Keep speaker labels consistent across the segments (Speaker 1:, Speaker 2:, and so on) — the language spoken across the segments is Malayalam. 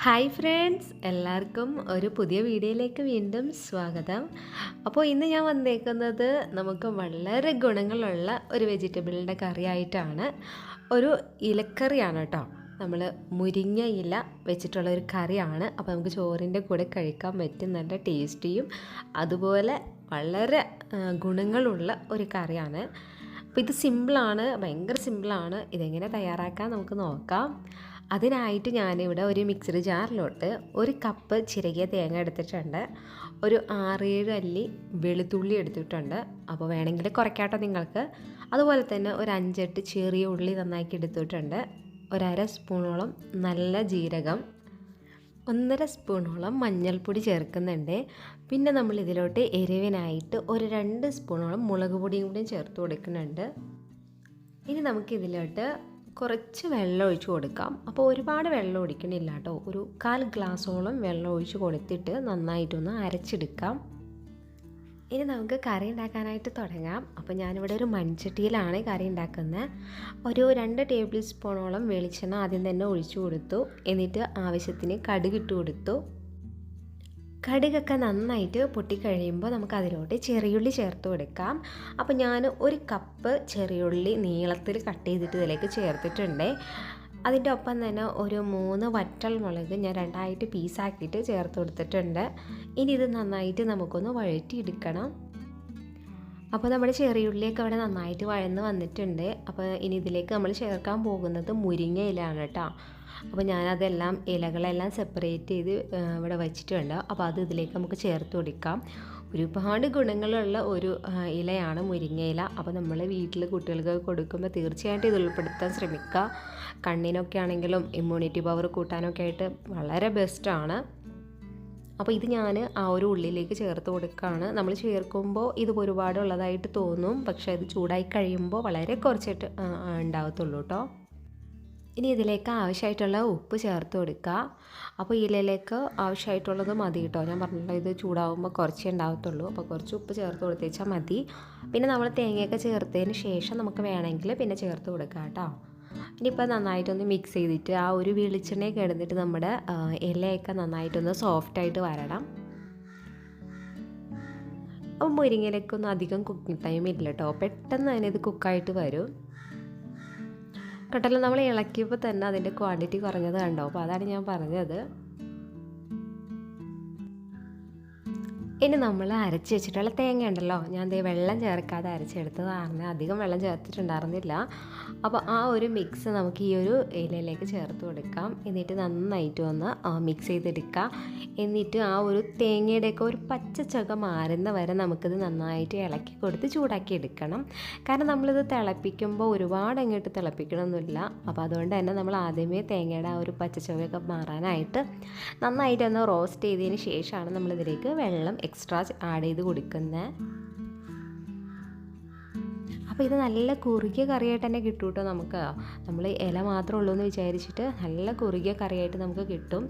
Speaker 1: ഹായ് ഫ്രണ്ട്സ്, എല്ലാവർക്കും ഒരു പുതിയ വീഡിയോയിലേക്ക് വീണ്ടും സ്വാഗതം. അപ്പോൾ ഇന്ന് ഞാൻ വന്നേക്കുന്നത് നമുക്ക് വളരെ ഗുണങ്ങളുള്ള ഒരു വെജിറ്റബിളിൻ്റെ കറിയായിട്ടാണ്. ഒരു ഇലക്കറിയാണ് കേട്ടോ. നമ്മൾ മുരിങ്ങ ഇല വെച്ചിട്ടുള്ള ഒരു കറിയാണ്. അപ്പോൾ നമുക്ക് ചോറിൻ്റെ കൂടെ കഴിക്കാൻ പറ്റും. നല്ല ടേസ്റ്റിയും അതുപോലെ വളരെ ഗുണങ്ങളുള്ള ഒരു കറിയാണ്. അപ്പോൾ ഇത് സിമ്പിളാണ്, ഭയങ്കര സിമ്പിളാണ്. ഇതെങ്ങനെ തയ്യാറാക്കാൻ നമുക്ക് നോക്കാം. അതിനായിട്ട് ഞാനിവിടെ ഒരു മിക്സഡ് ജാറിലോട്ട് 1 കപ്പ് ചിരകിയ തേങ്ങ എടുത്തിട്ടുണ്ട്, ഒരു 6-7 അല്ലി വെളുത്തുള്ളി എടുത്തിട്ടുണ്ട്. അപ്പോൾ വേണമെങ്കിൽ കുറയ്ക്കാട്ടോ നിങ്ങൾക്ക്. അതുപോലെ തന്നെ ഒരു 5-8 ചെറിയ ഉള്ളി നന്നാക്കി എടുത്തിട്ടുണ്ട്, 1/2 സ്പൂണോളം നല്ല ജീരകം, 1/2 സ്പൂണോളം മഞ്ഞൾപ്പൊടി ചേർക്കുന്നുണ്ട്. പിന്നെ നമ്മൾ ഇതിലോട്ട് എരിവിനായിട്ട് ഒരു 2 സ്പൂണോളം മുളക് പൊടിയും കൂടി ചേർത്ത് കൊടുക്കുന്നുണ്ട്. ഇനി നമുക്കിതിലോട്ട് കുറച്ച് വെള്ളം ഒഴിച്ച് കൊടുക്കാം. അപ്പോൾ ഒരുപാട് വെള്ളം ഒഴിക്കണില്ല കേട്ടോ, ഒരു 1/4 ഗ്ലാസോളം വെള്ളം ഒഴിച്ച് കൊടുത്തിട്ട് നന്നായിട്ടൊന്ന് അരച്ചെടുക്കാം. ഇനി നമുക്ക് കറി ഉണ്ടാക്കാനായിട്ട് തുടങ്ങാം. അപ്പോൾ ഞാനിവിടെ ഒരു മൺചട്ടിയിലാണ് കറി ഉണ്ടാക്കുന്നത്. ഒരു 2 ടേബിൾ സ്പൂണോളം വെളിച്ചെണ്ണ ആദ്യം തന്നെ ഒഴിച്ചു കൊടുത്തു. എന്നിട്ട് ആവശ്യത്തിന് കടുക് ഇട്ട് കൊടുത്തു. കടുകൊക്കെ നന്നായിട്ട് പൊട്ടിക്കഴിയുമ്പോൾ നമുക്ക് അതിലോട്ട് ചെറിയുള്ളി ചേർത്ത് കൊടുക്കാം. അപ്പോൾ ഞാൻ 1 കപ്പ് ചെറിയുള്ളി നീളത്തിൽ കട്ട് ചെയ്തിട്ട് ഇതിലേക്ക് ചേർത്തിട്ടുണ്ട്. അതിൻ്റെ ഒപ്പം തന്നെ ഒരു 3 വറ്റൽ മുളക് ഞാൻ 2 പീസാക്കിയിട്ട് ചേർത്ത് കൊടുത്തിട്ടുണ്ട്. ഇനി ഇത് നന്നായിട്ട് നമുക്കൊന്ന് വഴറ്റിയെടുക്കണം. അപ്പോൾ നമ്മുടെ ചെറിയുള്ളിയൊക്കെ അവിടെ നന്നായിട്ട് വഴന്ന് വന്നിട്ടുണ്ട്. അപ്പോൾ ഇനി ഇതിലേക്ക് നമ്മൾ ചേർക്കാൻ പോകുന്നത് മുരിങ്ങ ഇലയാണ് കേട്ടോ. അപ്പോൾ ഞാനതെല്ലാം ഇലകളെല്ലാം സെപ്പറേറ്റ് ചെയ്ത് ഇവിടെ വെച്ചിട്ടുണ്ട്. അപ്പോൾ അത് ഇതിലേക്ക് നമുക്ക് ചേർത്ത് കൊടുക്കാം. ഒരുപാട് ഗുണങ്ങളുള്ള ഒരു ഇലയാണ് മുരിങ്ങ ഇല. അപ്പോൾ നമ്മൾ വീട്ടിൽ കുട്ടികൾക്ക് കൊടുക്കുമ്പോൾ തീർച്ചയായിട്ടും ഇത് ഉൾപ്പെടുത്താൻ ശ്രമിക്കുക. കണ്ണിനൊക്കെ ആണെങ്കിലും ഇമ്മ്യൂണിറ്റി പവർ കൂട്ടാനൊക്കെ ആയിട്ട് വളരെ ബെസ്റ്റാണ്. അപ്പോൾ ഇത് ഞാൻ ആ ഒരു ഉള്ളിലേക്ക് ചേർത്ത് കൊടുക്കുകയാണ്. നമ്മൾ ചേർക്കുമ്പോൾ ഇത് ഒരുപാട് ഉള്ളതായിട്ട് തോന്നും, പക്ഷേ ഇത് ചൂടായി കഴിയുമ്പോൾ വളരെ കുറച്ചിട്ട് ഉണ്ടാകത്തുള്ളൂ കേട്ടോ. ഇനി ഇതിലേക്ക് ആവശ്യമായിട്ടുള്ള ഉപ്പ് ചേർത്ത് കൊടുക്കുക. അപ്പോൾ ഇലയിലേക്ക് ആവശ്യമായിട്ടുള്ളത് മതി കേട്ടോ. ഞാൻ പറഞ്ഞല്ലോ, ഇത് ചൂടാവുമ്പോൾ കുറച്ചേ ഉണ്ടാകത്തുള്ളൂ. അപ്പോൾ കുറച്ച് ഉപ്പ് ചേർത്ത് കൊടുത്തേച്ചാൽ മതി. പിന്നെ നമ്മൾ തേങ്ങയൊക്കെ ചേർത്തതിന് ശേഷം നമുക്ക് വേണമെങ്കിൽ പിന്നെ ചേർത്ത് കൊടുക്കാം കേട്ടോ. ഇനിയിപ്പോൾ നന്നായിട്ടൊന്ന് മിക്സ് ചെയ്തിട്ട് ആ ഒരു വെളിച്ചെണ്ണയൊക്കെ എടുത്തിട്ട് നമ്മുടെ ഇലയൊക്കെ നന്നായിട്ടൊന്ന് സോഫ്റ്റായിട്ട് വരണം. അപ്പോൾ മുരിങ്ങയിലേക്കൊന്നും അധികം കുക്കിംഗ് ടൈം ഇല്ല കേട്ടോ, പെട്ടെന്ന് തന്നെ ഇത് കുക്കായിട്ട് വരും കേട്ടല്ലോ. നമ്മൾ ഇളക്കിയപ്പോൾ തന്നെ അതിൻ്റെ ക്വാണ്ടിറ്റി കുറഞ്ഞത് കണ്ടോ. അപ്പോൾ അതാണ് ഞാൻ പറഞ്ഞത്. ഇനി നമ്മൾ അരച്ച് വെച്ചിട്ടുള്ള തേങ്ങ ഉണ്ടല്ലോ, ഞാൻ വെള്ളം ചേർക്കാതെ അരച്ചെടുത്തതാണ്, അധികം വെള്ളം ചേർത്തിട്ടുണ്ടായിരുന്നില്ല. അപ്പോൾ ആ ഒരു മിക്സ് നമുക്ക് ഈ ഒരു ഇലയിലേക്ക് ചേർത്ത് കൊടുക്കാം. എന്നിട്ട് നന്നായിട്ട് ഒന്ന് മിക്സ് ചെയ്തെടുക്കാം. എന്നിട്ട് ആ ഒരു തേങ്ങയുടെയൊക്കെ ഒരു പച്ചച്ചൊക മാറുന്ന വരെ നമുക്കിത് നന്നായിട്ട് ഇളക്കി കൊടുത്ത് ചൂടാക്കി എടുക്കണം. കാരണം നമ്മളിത് തിളപ്പിക്കുമ്പോൾ ഒരുപാട് അങ്ങോട്ട് തിളപ്പിക്കണമെന്നില്ല. അപ്പോൾ അതുകൊണ്ട് തന്നെ നമ്മൾ ആദ്യമേ തേങ്ങയുടെ ആ ഒരു പച്ചച്ചൊവയൊക്കെ മാറാനായിട്ട് നന്നായിട്ടൊന്ന് റോസ്റ്റ് ചെയ്തതിന് ശേഷമാണ് നമ്മളിതിലേക്ക് വെള്ളം എക്സ്ട്രാ ആഡ് ചെയ്ത് കൊടുക്കുന്നത്. അപ്പോൾ ഇത് നല്ല കുറുകിയ കറിയായിട്ട് തന്നെ കിട്ടും കേട്ടോ. നമുക്ക് നമ്മൾ ഇല മാത്രമേ ഉള്ളൂ എന്ന് വിചാരിച്ചിട്ട് നല്ല കുറുകിയ കറിയായിട്ട് നമുക്ക് കിട്ടും.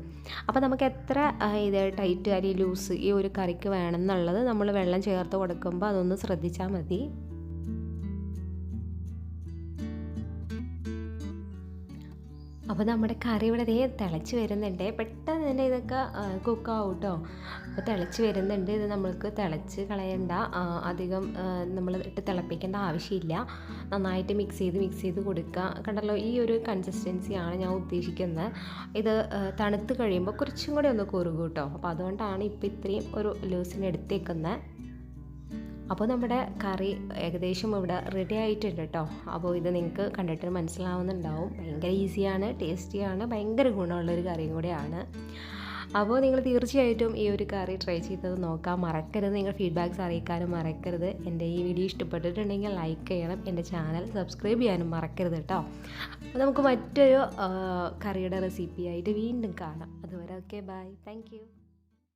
Speaker 1: അപ്പോൾ നമുക്ക് എത്ര ഇത് ടൈറ്റ് അല്ലെങ്കിൽ ലൂസ് ഈ ഒരു കറിക്ക് വേണമെന്നുള്ളത് നമ്മൾ വെള്ളം ചേർത്ത് കൊടുക്കുമ്പോൾ അതൊന്ന് ശ്രദ്ധിച്ചാൽ മതി. അപ്പോൾ നമ്മുടെ കറി ഇവിടെ തിളച്ച് വരുന്നുണ്ട്. പെട്ടെന്ന് തന്നെ ഇതൊക്കെ കുക്കാവും കേട്ടോ. അപ്പോൾ തിളച്ച് വരുന്നുണ്ട്. ഇത് നമ്മൾക്ക് തിളച്ച് കളയണ്ട, അധികം നമ്മൾ ഇട്ട് തിളപ്പിക്കേണ്ട ആവശ്യമില്ല. നന്നായിട്ട് മിക്സ് ചെയ്ത് കൊടുക്കുക. കണ്ടല്ലോ, ഈ ഒരു കൺസിസ്റ്റൻസിയാണ് ഞാൻ ഉദ്ദേശിക്കുന്നത്. ഇത് തണുത്ത് കഴിയുമ്പോൾ കുറച്ചും കൂടി ഒന്ന് കുറുകും കേട്ടോ. അപ്പോൾ അതുകൊണ്ടാണ് ഇപ്പോൾ ഇത്രയും ഒരു ലൂസിന് എടുത്തേക്കുന്നത്. അപ്പോൾ നമ്മുടെ കറി ഏകദേശം ഇവിടെ റെഡി ആയിട്ടുണ്ട് കേട്ടോ. അപ്പോൾ ഇത് നിങ്ങൾക്ക് കണ്ടിട്ട് മനസ്സിലാവുന്നുണ്ടാവും. ഭയങ്കര ഈസിയാണ്, ടേസ്റ്റിയാണ്, ഭയങ്കര ഗുണമുള്ളൊരു കറിയും കൂടെയാണ്. അപ്പോൾ നിങ്ങൾ തീർച്ചയായിട്ടും ഈ ഒരു കറി ട്രൈ ചെയ്തത് നോക്കാൻ മറക്കരുത്. നിങ്ങൾ ഫീഡ്ബാക്ക്സ് അറിയിക്കാനും മറക്കരുത്. എൻ്റെ ഈ വീഡിയോ ഇഷ്ടപ്പെട്ടിട്ടുണ്ടെങ്കിൽ ലൈക്ക് ചെയ്യണം, എൻ്റെ ചാനൽ സബ്സ്ക്രൈബ് ചെയ്യാനും മറക്കരുത് കേട്ടോ. അപ്പോൾ നമുക്ക് മറ്റൊരു കറിയുടെ റെസിപ്പിയായിട്ട് വീണ്ടും കാണാം. അതുവരെ ഓക്കെ, ബൈ, താങ്ക് യു.